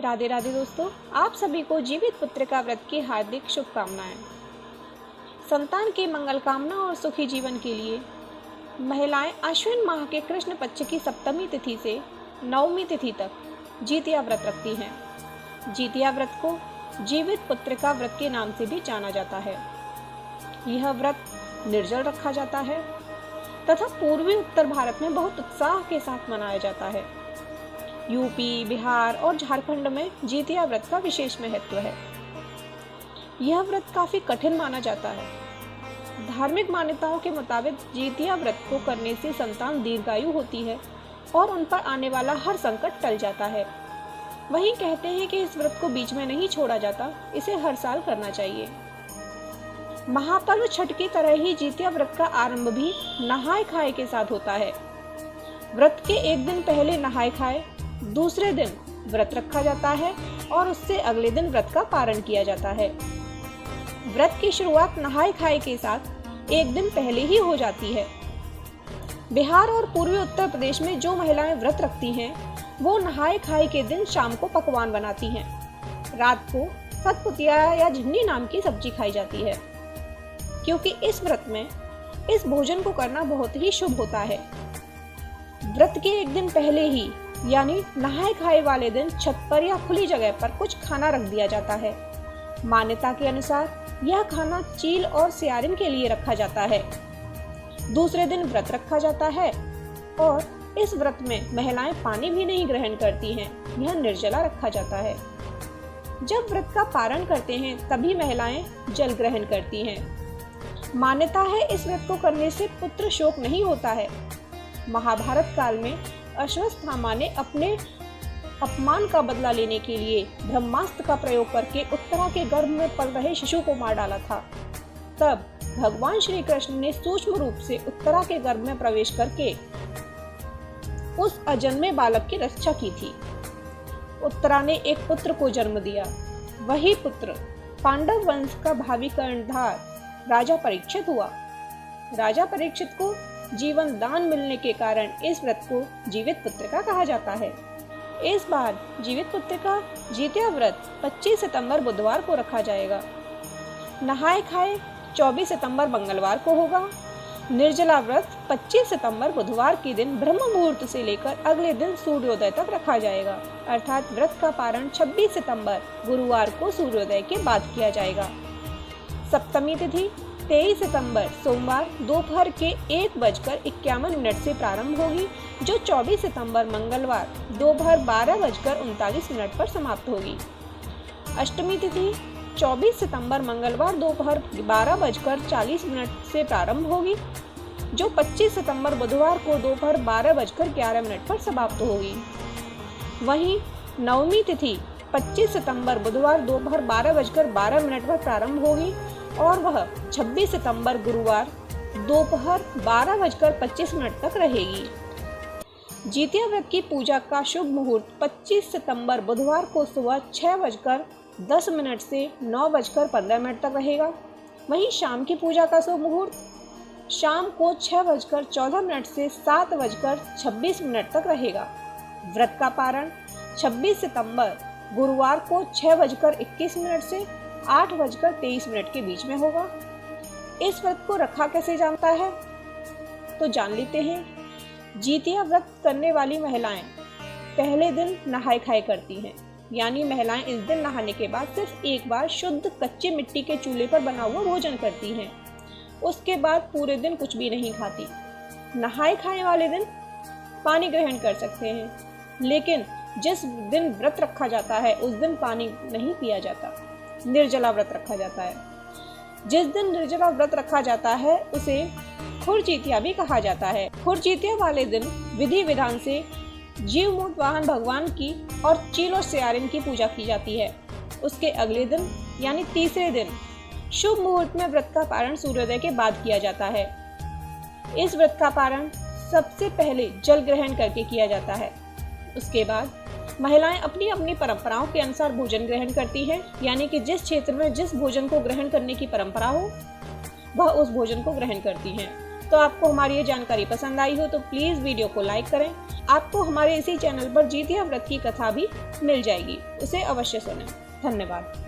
राधे राधे दोस्तों, आप सभी को जीवित पुत्रिका व्रत की हार्दिक शुभकामनाएं। संतान की मंगल कामना और सुखी जीवन के लिए महिलाएं अश्विन माह के कृष्ण पक्ष की सप्तमी तिथि से नवमी तिथि तक जितिया व्रत रखती हैं। जितिया व्रत को जीवित पुत्रिका व्रत के नाम से भी जाना जाता है। यह व्रत निर्जल रखा जाता है तथा पूर्वी उत्तर भारत में बहुत उत्साह के साथ मनाया जाता है। यूपी, बिहार और झारखंड में जितिया व्रत का विशेष महत्व है। यह व्रत काफी कठिन माना जाता है। धार्मिक मान्यताओं के मुताबिक जितिया व्रत को करने से संतान दीर्घायु होती है और उन पर आने वाला हर संकट टल जाता है। वहीं कहते हैं कि इस व्रत को बीच में नहीं छोड़ा जाता, इसे हर साल करना चाहिए। महापर्व छठ की तरह ही जितिया व्रत का आरंभ भी नहाए खाए के साथ होता है। व्रत के एक दिन पहले नहाए खाए, दूसरे दिन व्रत रखा जाता है और उससे अगले दिन व्रत का पारण किया जाता है। व्रत की शुरुआत नहाए खाए के साथ एक दिन पहले ही हो जाती है। बिहार और पूर्वी उत्तर प्रदेश में जो महिलाएं व्रत रखती हैं, वो नहाए खाए के दिन शाम को पकवान बनाती हैं। रात को सतपुतिया या झिन्नी नाम की सब्जी खाई जाती है, क्योंकि इस व्रत में इस भोजन को करना बहुत ही शुभ होता है। व्रत के एक दिन पहले ही यानी नहाए खाए वाले दिन छत पर या खुली जगह पर कुछ खाना रख दिया जाता है। मान्यता के अनुसार यह खाना चील और सियारिन के लिए रखा जाता है। दूसरे दिन व्रत रखा जाता है और इस व्रत में महिलाएं पानी भी नहीं ग्रहण करती हैं, यह निर्जला रखा जाता है। जब व्रत का पारण करते हैं तभी महिलाएं जल ग्रहण करती हैं। मान्यता है इस व्रत को करने से पुत्र शोक नहीं होता है। महाभारत काल में अश्वत्थामा ने अपने अपमान का बदला लेने के लिए ब्रह्मास्त्र का प्रयोग करके उत्तरा के गर्भ में पल रहे शिशु को मार डाला था। तब भगवान श्री कृष्ण ने सूक्ष्म रूप से उत्तरा के गर्भ में प्रवेश करके उस अजन्मे बालक की रक्षा की थी। उत्तरा ने एक पुत्र को जन्म दिया। वही पुत्र पांडव वंश का भावी कर्णधार राजा परीक्षित हुआ। राजा परीक्षित को जीवन दान मिलने के कारण इस व्रत को जीवित पुत्रिका कहा जाता है। इस बार जीवित पुत्रिका जितिया व्रत 25 सितंबर बुधवार को रखा जाएगा। नहाए खाए 24 सितंबर मंगलवार को होगा। निर्जला व्रत 25 सितंबर बुधवार के दिन ब्रह्म मुहूर्त से लेकर अगले दिन सूर्योदय तक रखा जाएगा, अर्थात व्रत का पारण 26 सितंबर गुरुवार को सूर्योदय के बाद किया जाएगा। सप्तमी तिथि 23 सितंबर सोमवार दोपहर के 1:51 से प्रारंभ होगी, जो 24 सितंबर मंगलवार दोपहर 12:39 पर समाप्त होगी। अष्टमी तिथि 24 सितंबर मंगलवार दोपहर 12:40 से प्रारंभ होगी, जो 25 सितंबर बुधवार को दोपहर 12:11 पर समाप्त होगी। वहीं नवमी तिथि 25 सितंबर बुधवार दोपहर 12:12 पर प्रारंभ होगी और वह 26 सितंबर गुरुवार दोपहर 12:25 तक रहेगी। जितिया व्रत की पूजा का शुभ मुहूर्त 25 सितंबर बुधवार को सुबह 6:10 से 9:15 तक रहेगा। वहीं शाम की पूजा का शुभ मुहूर्त शाम को 6:14 से 7:26 तक रहेगा। व्रत का पारण 26 सितंबर गुरुवार को 6:21 से 8:23 के बीच में होगा। इस व्रत को रखा कैसे जाता है तो जान लेते हैं। जितिया व्रत करने वाली महिलाएं पहले दिन नहाए खाए करती हैं, यानी महिलाएं इस दिन नहाने के बाद सिर्फ एक बार शुद्ध कच्चे मिट्टी के चूल्हे पर बना हुआ भोजन करती हैं। उसके बाद पूरे दिन कुछ भी नहीं खाती। नहाए खाए वाले दिन पानी ग्रहण कर सकते हैं, लेकिन जिस दिन व्रत रखा जाता है उस दिन पानी नहीं पिया जाता, निर्जला व्रत रखा जाता है। जिस दिन निर्जला व्रत रखा जाता है उसे खुरजितिया भी कहा जाता है। खुरजितिया वाले दिन विधि विधान से जीवमुक्त वाहन भगवान की और चील और सियारिन की पूजा की जाती है। उसके अगले दिन यानी तीसरे दिन शुभ मुहूर्त में व्रत का पारण सूर्योदय के बाद किया जाता है। इस व्रत का पारण सबसे पहले जल ग्रहण करके किया जाता है। उसके बाद महिलाएं अपनी अपनी परंपराओं के अनुसार भोजन ग्रहण करती हैं, यानी कि जिस क्षेत्र में जिस भोजन को ग्रहण करने की परंपरा हो वह उस भोजन को ग्रहण करती हैं। तो आपको हमारी ये जानकारी पसंद आई हो तो प्लीज़ वीडियो को लाइक करें। आपको हमारे इसी चैनल पर जितिया व्रत की कथा भी मिल जाएगी, उसे अवश्य सुनें। धन्यवाद।